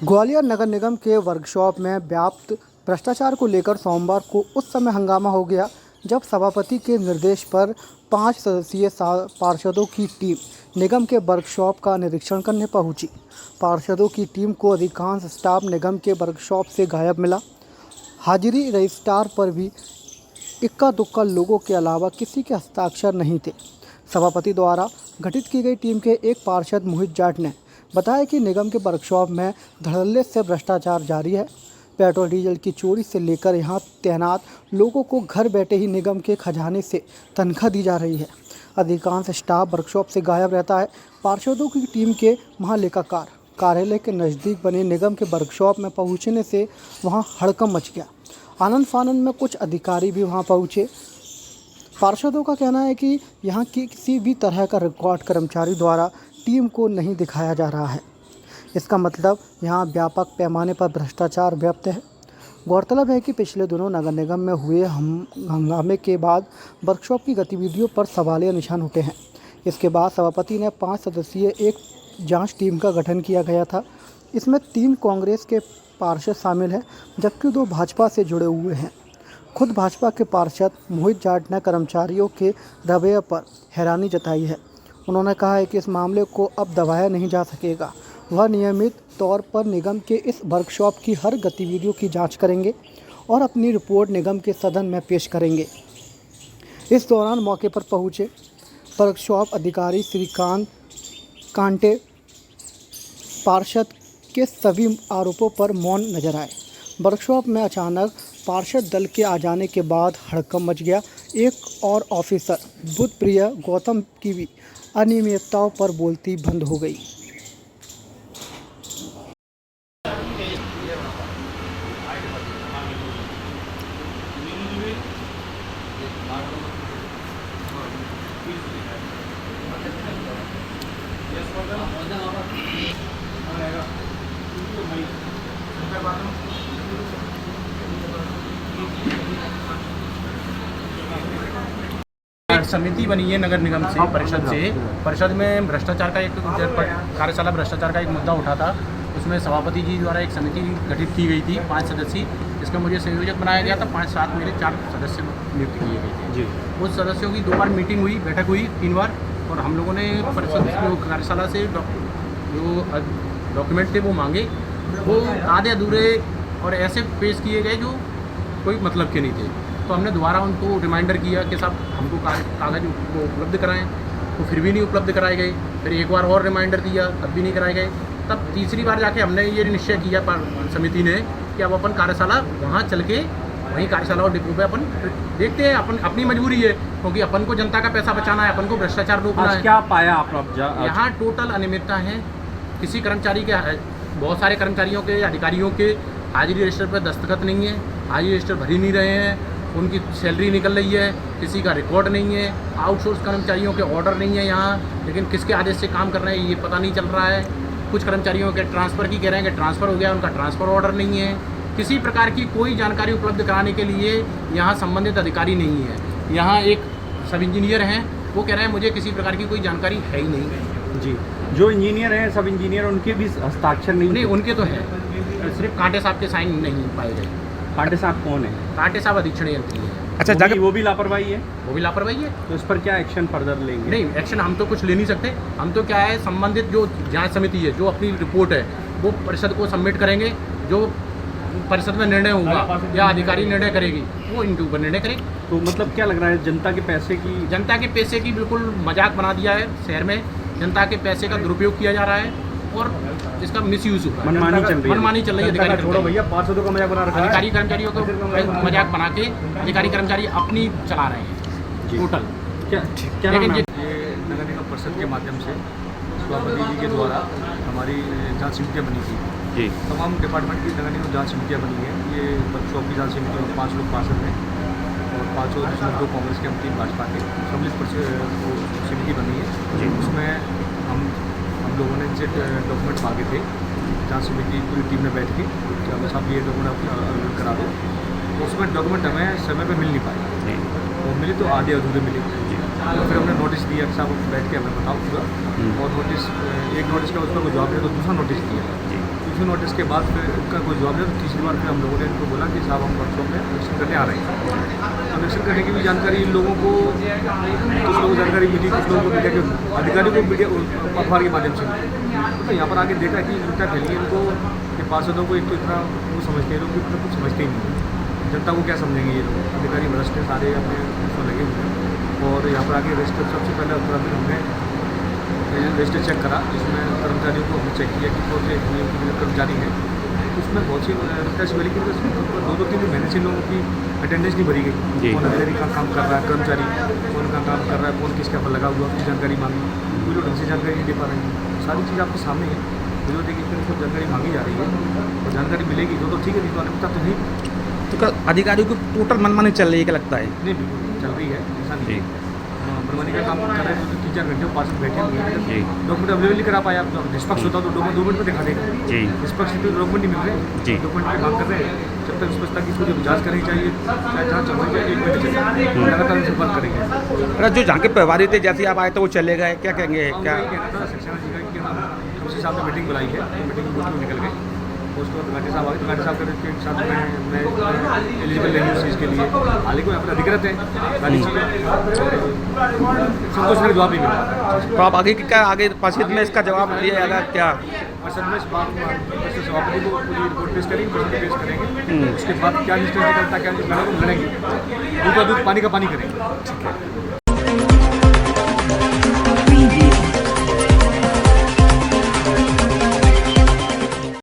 ग्वालियर नगर निगम के वर्कशॉप में व्याप्त भ्रष्टाचार को लेकर सोमवार को उस समय हंगामा हो गया जब सभापति के निर्देश पर 5 सदस्यीय पार्षदों की टीम निगम के वर्कशॉप का निरीक्षण करने पहुंची। पार्षदों की टीम को अधिकांश स्टाफ निगम के वर्कशॉप से गायब मिला। हाजिरी रजिस्ट्रार पर भी इक्का दुक्का लोगों के अलावा किसी के हस्ताक्षर नहीं थे। सभापति द्वारा गठित की गई टीम के एक पार्षद मोहित जाट ने बताया कि निगम के वर्कशॉप में धड़ल्ले से भ्रष्टाचार जारी है। पेट्रोल डीजल की चोरी से लेकर यहां तैनात लोगों को घर बैठे ही निगम के खजाने से तनख्वाह दी जा रही है। अधिकांश स्टाफ वर्कशॉप से गायब रहता है। पार्षदों की टीम के महालेखाकार कार्यालय के नज़दीक बने निगम के वर्कशॉप में पहुंचने से वहां हड़कंप मच गया। आनंद फानंद में कुछ अधिकारी भी वहां पहुंचे। पार्षदों का कहना है कि यहां की किसी भी तरह का रिकॉर्ड कर्मचारी द्वारा टीम को नहीं दिखाया जा रहा है। इसका मतलब यहां व्यापक पैमाने पर भ्रष्टाचार व्याप्त है। गौरतलब है कि पिछले दिनों नगर निगम में हुए हंगामे के बाद वर्कशॉप की गतिविधियों पर सवालिया निशान उठे हैं। इसके बाद सभापति ने 5 सदस्यीय एक जांच टीम का गठन किया गया था। इसमें 3 कांग्रेस के पार्षद शामिल हैं जबकि 2 भाजपा से जुड़े हुए हैं। खुद भाजपा के पार्षद मोहित जाट ने कर्मचारियों के रवैये पर हैरानी जताई है। उन्होंने कहा है कि इस मामले को अब दबाया नहीं जा सकेगा। वह नियमित तौर पर निगम के इस वर्कशॉप की हर गतिविधियों की जांच करेंगे और अपनी रिपोर्ट निगम के सदन में पेश करेंगे। इस दौरान मौके पर पहुंचे वर्कशॉप अधिकारी श्रीकांत कांटे पार्षद के सभी आरोपों पर मौन नजर आए। वर्कशॉप में अचानक पार्षद दल के आ जाने के बाद हड़कंप मच गया। एक और ऑफिसर बुद्धप्रिया गौतम की भी अनियमितताओं पर बोलती बंद हो गई। एक समिति बनी है नगर निगम से परिषद से। परिषद में भ्रष्टाचार का एक कार्यशाला भ्रष्टाचार का एक मुद्दा उठा था। उसमें सभापति जी द्वारा एक समिति गठित की गई थी 5 सदस्यीय। इसका मुझे संयोजक बनाया गया था। 5 साथ मेरे 4 सदस्य नियुक्त किए गए थे जी। उस सदस्यों की 2 बार मीटिंग हुई, बैठक हुई 3 बार, और हम लोगों ने परिषद जो कार्यशाला से जो डॉक्यूमेंट थे वो मांगे। वो आधे अधूरे और ऐसे पेश किए गए जो कोई मतलब के नहीं थे। तो हमने दोबारा उनको रिमाइंडर किया कि साहब हमको कागज़ वो उपलब्ध कराएं, तो फिर भी नहीं उपलब्ध कराए गए। फिर एक बार और रिमाइंडर दिया, तब भी नहीं कराए गए। तब तीसरी बार जाके हमने ये निश्चय किया समिति ने कि अब अपन कार्यशाला वहाँ चल के वहीं कार्यशाला और डिपो पे अपन देखते हैं। अपन अपनी मजबूरी है क्योंकि अपन को जनता का पैसा बचाना है, अपन को भ्रष्टाचार रोकना है। क्या पाया आप यहाँ टोटल अनियमितता है। किसी कर्मचारी के, बहुत सारे कर्मचारियों के, अधिकारियों के हाजिरी रजिस्टर पर दस्तखत नहीं है, हाजिरी रजिस्टर भर ही नहीं रहे हैं, उनकी सैलरी निकल रही है, किसी का रिकॉर्ड नहीं है, आउटसोर्स कर्मचारियों के ऑर्डर नहीं है यहाँ, लेकिन किसके आदेश से काम कर रहे हैं ये पता नहीं चल रहा है। कुछ कर्मचारियों के ट्रांसफ़र की कह रहे हैं कि ट्रांसफ़र हो गया, उनका ट्रांसफ़र ऑर्डर नहीं है। किसी प्रकार की कोई जानकारी उपलब्ध कराने के लिए यहाँ संबंधित अधिकारी नहीं है। यहाँ एक सब इंजीनियर हैं, वो कह रहे हैं मुझे किसी प्रकार की कोई जानकारी है ही नहीं जी। जो इंजीनियर हैं, सब इंजीनियर, उनके भी हस्ताक्षर नहीं? उनके तो है, सिर्फ कांटे साहब के साइन नहीं पाए गए। कांटे साहब कौन है? कांटे साहब अधीक्षण यंत्री है। अच्छा, वो भी लापरवाही है? वो भी लापरवाही है। तो इस पर क्या एक्शन फर्दर लेंगे? नहीं, एक्शन हम तो कुछ ले नहीं सकते। हम तो क्या है, संबंधित जो जांच समिति है, जो अपनी रिपोर्ट है वो परिषद को सबमिट करेंगे। जो परिषद में निर्णय होगा या अधिकारी निर्णय करेगी वो इनके ऊपर निर्णय करेगी। तो मतलब क्या लग रहा है, जनता के पैसे की बिल्कुल मजाक बना दिया है। शहर में जनता के पैसे का दुरुपयोग किया जा रहा है और इसका मिसयूज हो रहा है। मनमानी चल रही है। अधिकारी छोड़ो भैया, पार्षदों का मजाक बना रखा है। अधिकारी कर्मचारियों को मजाक बना के अधिकारी कर्मचारी अपनी चला रहे हैं टोटल। क्या लेकिन ये नगर निगम परिषद के माध्यम से सभापति जी के द्वारा हमारी जांच समितियाँ बनी थी जी। तमाम डिपार्टमेंट की नगर निगम जांच समितियाँ बनी हैं। ये वर्कशॉप की जांच समिति में 5 लोग पार्षद हैं और 5 जिसमें 2 कांग्रेस के, 3 भाजपा के, सम्मिलित समिति बनी है। उसमें हम लोगों ने इनसे डॉक्यूमेंट मांगे थे। जांच समिति पूरी टीम में बैठ के कि हम साहब ये डॉक्यूमेंट करा दो। तो उसमें डॉक्यूमेंट हमें समय पे मिल नहीं पाए। वो मिले तो आधे अधूरे मिले। तो फिर हमने नोटिस दिया कि साहब बैठ के हमें बताओ पूरा। और नोटिस, एक नोटिस का उसका कोई जवाब दिया तो दूसरा नोटिस दिया। 2 नोटिस के बाद फिर उनका कोई जवाब नहीं, तो तीसरी बार फिर हम लोगों ने इनको बोला कि साहब हम वर्कशॉप में इलेक्शन करने आ रहे हैं। इलेक्शन करने की भी जानकारी इन लोगों को, कुछ लोगों को जानकारी मिली, कुछ लोगों को मीडिया के अधिकारी को मीडिया अखबार के माध्यम से मिली। तो यहाँ पर आके देखा कि इनका फैली इनको कि पार्षदों को एक तो इतना वो समझते हैं लोग, इतना कुछ समझते ही नहीं है। जनता को क्या समझेंगे ये लोग, अधिकारी भ्रष्ट हैं सारे, अपने उसमें लगे हुए हैं। और यहाँ पर आके रजिस्टर सबसे पहले उत्तराखंड हमने रजिस्टर चेक करा, जिसमें कर्मचारियों को हमने चेक किया कि कौन से कर्मचारी हैं। उसमें बहुत सी रिक्वेस्ट मिली कि 2-3 महीने से लोगों की अटेंडेंस नहीं भरी गई। कौन अधिकारी का काम कर रहा है, कर्मचारी कौन का काम कर रहा है, कौन किसके पर लगा हुआ, उसकी जानकारी मांगी, कोई लोग ढंग से जानकारी नहीं दे पा रहे हैं। सारी चीज़ आपके सामने है, जरूरत है कि फिर उनको जानकारी मांगी जा रही है और जानकारी मिलेगी तो ठीक है, नहीं तो अनिश्चितता तो नहीं। तो अधिकारियों को टोटल मनमानी चल रही है, क्या लगता है? नहीं, बिल्कुल चल रही है, ऐसा नहीं है। मनमानी का काम कर रहे हैं तो 3-4 घंटे पास बैठे हुए हैं, डॉक्यूमेंट अवेलेबल नहीं करा पाया। आप निष्पक्ष होता तो डॉक्यूमेंट 2 मिनट में दिखा देगा। निष्पक्ष तो डॉक्यूमेंट नहीं मिल रहे, डॉक्यूमेंट की मांग कर रहे हैं। जब तक निष्पक्षता की पूरी जाँच करनी चाहिए, चाहे जहाँ चलनी चाहिए 1 महीने चलिए, लगातार उनसे बात करेंगे। अरे जो जहाँ के प्रभारी थे, जैसे आप आए तो वो चले गए, क्या कहेंगे? क्या कहना था सक्सेना जी का कि हम उसी साहब ने मीटिंग बुलाई है, मीटिंग में निकल गए। उसके बाद घाटी साहब आ गए, घाटी साहब के साथ मैं एलिजिबल नहीं हूँ उस चीज़ के लिए, हालांकि कोई अपने अधिकृत है सारी चीज़ें, और संतोषजनक जवाब नहीं मिला। तो आप आगे क्या, आगे परिषद में इसका जवाब दिया जाएगा क्या? परिषद में सभापति को पूरी रिपोर्ट पेश करेंगे, परिषद पेश करेंगे, उसके बाद क्या निष्कर्ष निकलता, क्या निष्कर्ष लड़ेंगे, दूध का दूध पानी का पानी करेंगे।